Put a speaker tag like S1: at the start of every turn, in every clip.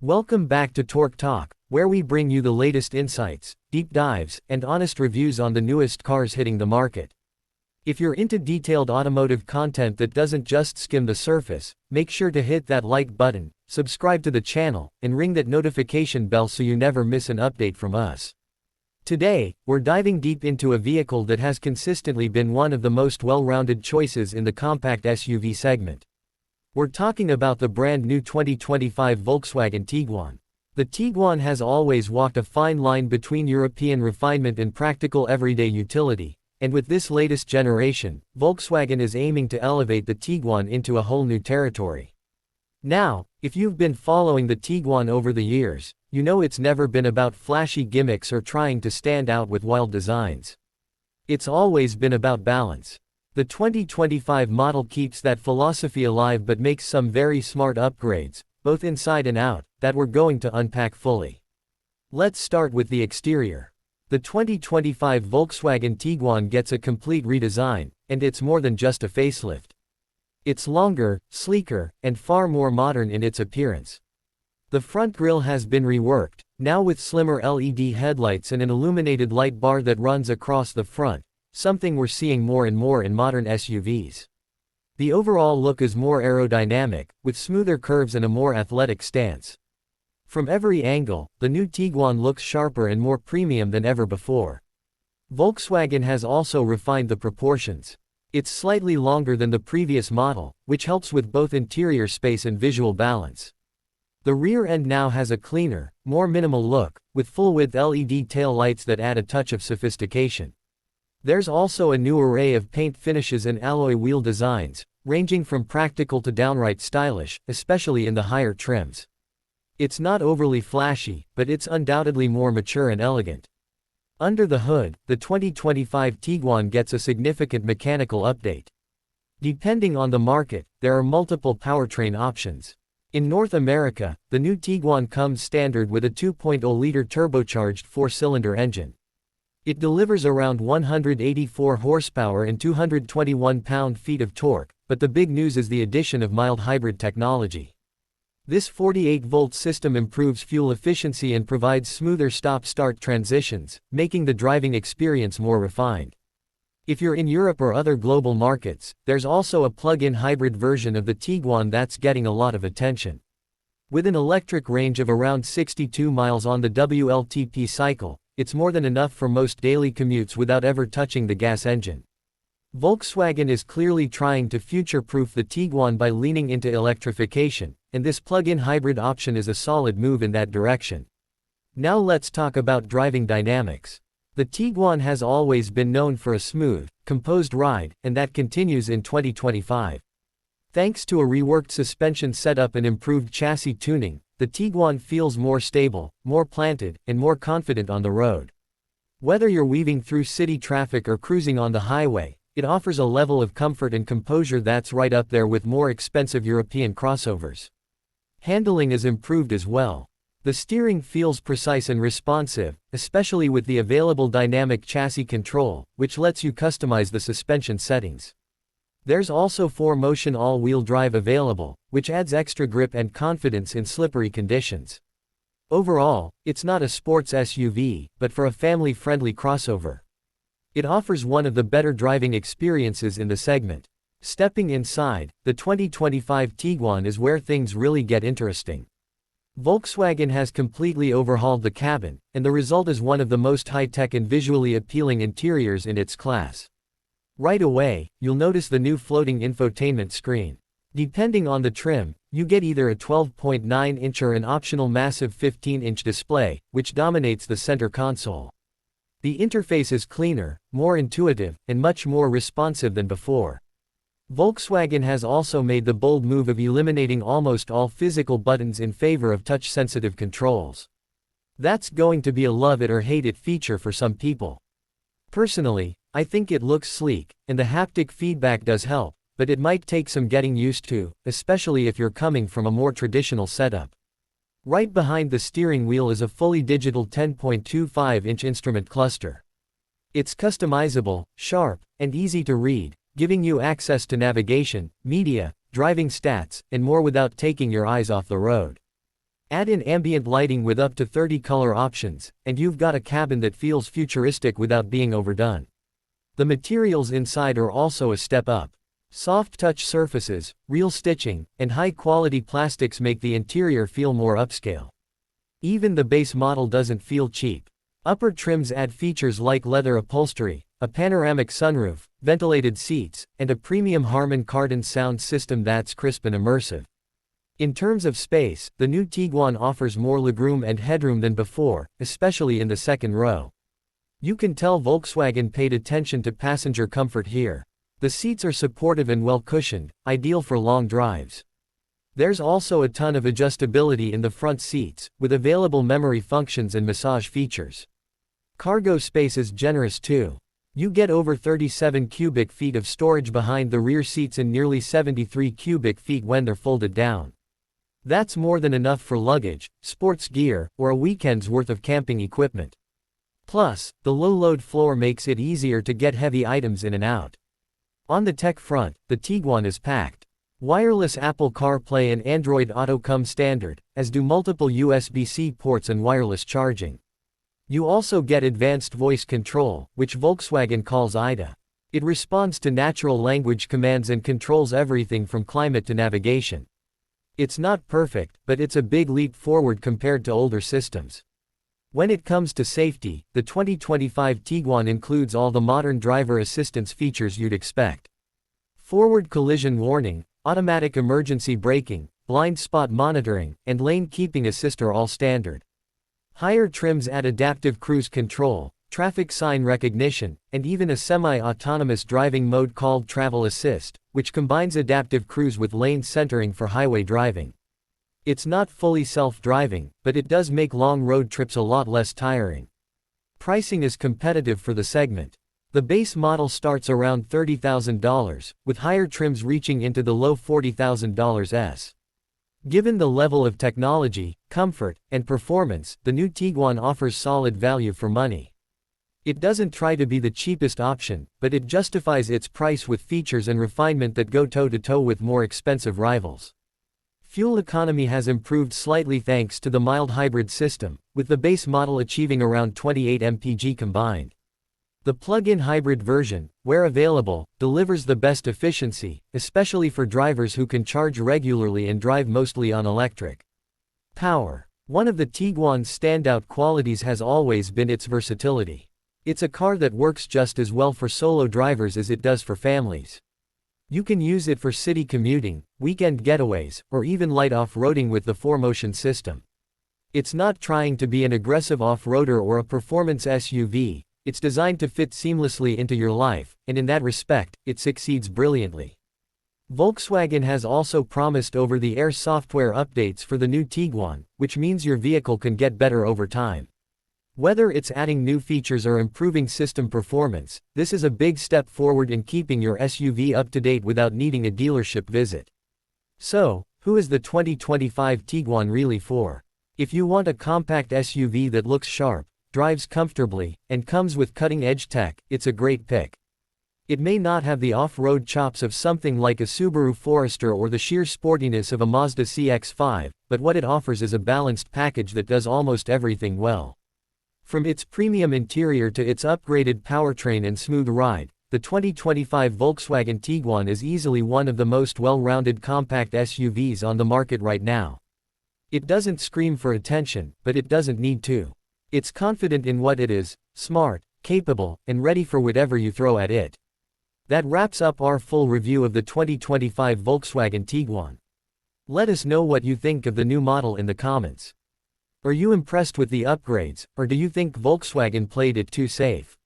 S1: Welcome back to Torque Talk, where we bring you the latest insights, deep dives, and honest reviews on the newest cars hitting the market. If you're into detailed automotive content that doesn't just skim the surface, make sure to hit that like button, subscribe to the channel, and ring that notification bell so you never miss an update from us. Today, we're diving deep into a vehicle that has consistently been one of the most well-rounded choices in the compact SUV segment. We're talking about the brand new 2025 Volkswagen Tiguan. The Tiguan has always walked a fine line between European refinement and practical everyday utility, and with this latest generation, Volkswagen is aiming to elevate the Tiguan into a whole new territory. Now, if you've been following the Tiguan over the years, you know it's never been about flashy gimmicks or trying to stand out with wild designs. It's always been about balance. The 2025 model keeps that philosophy alive but makes some very smart upgrades, both inside and out, that we're going to unpack fully. Let's start with the exterior. The 2025 Volkswagen Tiguan gets a complete redesign, and it's more than just a facelift. It's longer, sleeker, and far more modern in its appearance. The front grille has been reworked, now with slimmer LED headlights and an illuminated light bar that runs across the front, something we're seeing more and more in modern SUVs. The overall look is more aerodynamic, with smoother curves and a more athletic stance. From every angle, the new Tiguan looks sharper and more premium than ever before. Volkswagen has also refined the proportions. It's slightly longer than the previous model, which helps with both interior space and visual balance. The rear end now has a cleaner, more minimal look, with full-width LED tail lights that add a touch of sophistication. There's also a new array of paint finishes and alloy wheel designs, ranging from practical to downright stylish, especially in the higher trims. It's not overly flashy, but it's undoubtedly more mature and elegant. Under the hood, the 2025 Tiguan gets a significant mechanical update. Depending on the market, there are multiple powertrain options. In North America, the new Tiguan comes standard with a 2.0-liter turbocharged 4-cylinder engine. It delivers around 184 horsepower and 221 pound-feet of torque, but the big news is the addition of mild hybrid technology. This 48-volt system improves fuel efficiency and provides smoother stop-start transitions, making the driving experience more refined. If you're in Europe or other global markets, there's also a plug-in hybrid version of the Tiguan that's getting a lot of attention. With an electric range of around 62 miles on the WLTP cycle, it's more than enough for most daily commutes without ever touching the gas engine. Volkswagen is clearly trying to future-proof the Tiguan by leaning into electrification, and this plug-in hybrid option is a solid move in that direction. Now let's talk about driving dynamics. The Tiguan has always been known for a smooth, composed ride, and that continues in 2025. Thanks to a reworked suspension setup and improved chassis tuning, the Tiguan feels more stable, more planted, and more confident on the road. Whether you're weaving through city traffic or cruising on the highway, it offers a level of comfort and composure that's right up there with more expensive European crossovers. Handling is improved as well. The steering feels precise and responsive, especially with the available dynamic chassis control, which lets you customize the suspension settings. There's also 4-motion all-wheel drive available, which adds extra grip and confidence in slippery conditions. Overall, it's not a sports SUV, but for a family-friendly crossover. It offers one of the better driving experiences in the segment. Stepping inside, the 2025 Tiguan is where things really get interesting. Volkswagen has completely overhauled the cabin, and the result is one of the most high-tech and visually appealing interiors in its class. Right away, you'll notice the new floating infotainment screen. Depending on the trim, you get either a 12.9-inch or an optional massive 15-inch display, which dominates the center console. The interface is cleaner, more intuitive, and much more responsive than before. Volkswagen has also made the bold move of eliminating almost all physical buttons in favor of touch-sensitive controls. That's going to be a love-it-or-hate-it feature for some people. Personally, I think it looks sleek, and the haptic feedback does help, but it might take some getting used to, especially if you're coming from a more traditional setup. Right behind the steering wheel is a fully digital 10.25-inch instrument cluster. It's customizable, sharp, and easy to read, giving you access to navigation, media, driving stats, and more without taking your eyes off the road. Add in ambient lighting with up to 30 color options, and you've got a cabin that feels futuristic without being overdone. The materials inside are also a step up. Soft touch surfaces, real stitching, and high-quality plastics make the interior feel more upscale. Even the base model doesn't feel cheap. Upper trims add features like leather upholstery, a panoramic sunroof, ventilated seats, and a premium Harman Kardon sound system that's crisp and immersive. In terms of space, the new Tiguan offers more legroom and headroom than before, especially in the second row. You can tell Volkswagen paid attention to passenger comfort here. The seats are supportive and well cushioned, ideal for long drives. There's also a ton of adjustability in the front seats, with available memory functions and massage features. Cargo space is generous too. You get over 37 cubic feet of storage behind the rear seats and nearly 73 cubic feet when they're folded down. That's more than enough for luggage, sports gear, or a weekend's worth of camping equipment. Plus, the low-load floor makes it easier to get heavy items in and out. On the tech front, the Tiguan is packed. Wireless Apple CarPlay and Android Auto come standard, as do multiple USB-C ports and wireless charging. You also get advanced voice control, which Volkswagen calls IDA. It responds to natural language commands and controls everything from climate to navigation. It's not perfect, but it's a big leap forward compared to older systems. When it comes to safety, the 2025 Tiguan includes all the modern driver assistance features you'd expect. Forward collision warning, automatic emergency braking, blind spot monitoring, and lane keeping assist are all standard. Higher trims add adaptive cruise control, traffic sign recognition, and even a semi-autonomous driving mode called Travel Assist, which combines adaptive cruise with lane centering for highway driving. It's not fully self-driving, but it does make long road trips a lot less tiring. Pricing is competitive for the segment. The base model starts around $30,000, with higher trims reaching into the low $40,000s. Given the level of technology, comfort, and performance, the new Tiguan offers solid value for money. It doesn't try to be the cheapest option, but it justifies its price with features and refinement that go toe-to-toe with more expensive rivals. Fuel economy has improved slightly thanks to the mild hybrid system, with the base model achieving around 28 mpg combined. The plug-in hybrid version, where available, delivers the best efficiency, especially for drivers who can charge regularly and drive mostly on electric. Power. One of the Tiguan's standout qualities has always been its versatility. It's a car that works just as well for solo drivers as it does for families. You can use it for city commuting, weekend getaways, or even light off-roading with the 4Motion system. It's not trying to be an aggressive off-roader or a performance SUV, it's designed to fit seamlessly into your life, and in that respect, it succeeds brilliantly. Volkswagen has also promised over-the-air software updates for the new Tiguan, which means your vehicle can get better over time. Whether it's adding new features or improving system performance, this is a big step forward in keeping your SUV up to date without needing a dealership visit. So, who is the 2025 Tiguan really for? If you want a compact SUV that looks sharp, drives comfortably, and comes with cutting-edge tech, it's a great pick. It may not have the off-road chops of something like a Subaru Forester or the sheer sportiness of a Mazda CX-5, but what it offers is a balanced package that does almost everything well. From its premium interior to its upgraded powertrain and smooth ride, the 2025 Volkswagen Tiguan is easily one of the most well-rounded compact SUVs on the market right now. It doesn't scream for attention, but it doesn't need to. It's confident in what it is, smart, capable, and ready for whatever you throw at it. That wraps up our full review of the 2025 Volkswagen Tiguan. Let us know what you think of the new model in the comments. Are you impressed with the upgrades, or do you think Volkswagen played it too safe?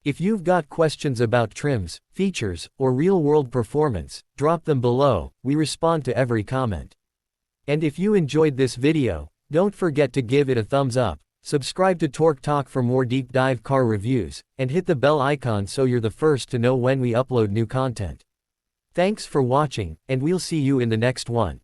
S1: If you've got questions about trims, features, or real-world performance, drop them below, we respond to every comment. And if you enjoyed this video, don't forget to give it a thumbs up, subscribe to Torque Talk for more deep dive car reviews, and hit the bell icon so you're the first to know when we upload new content. Thanks for watching, and we'll see you in the next one.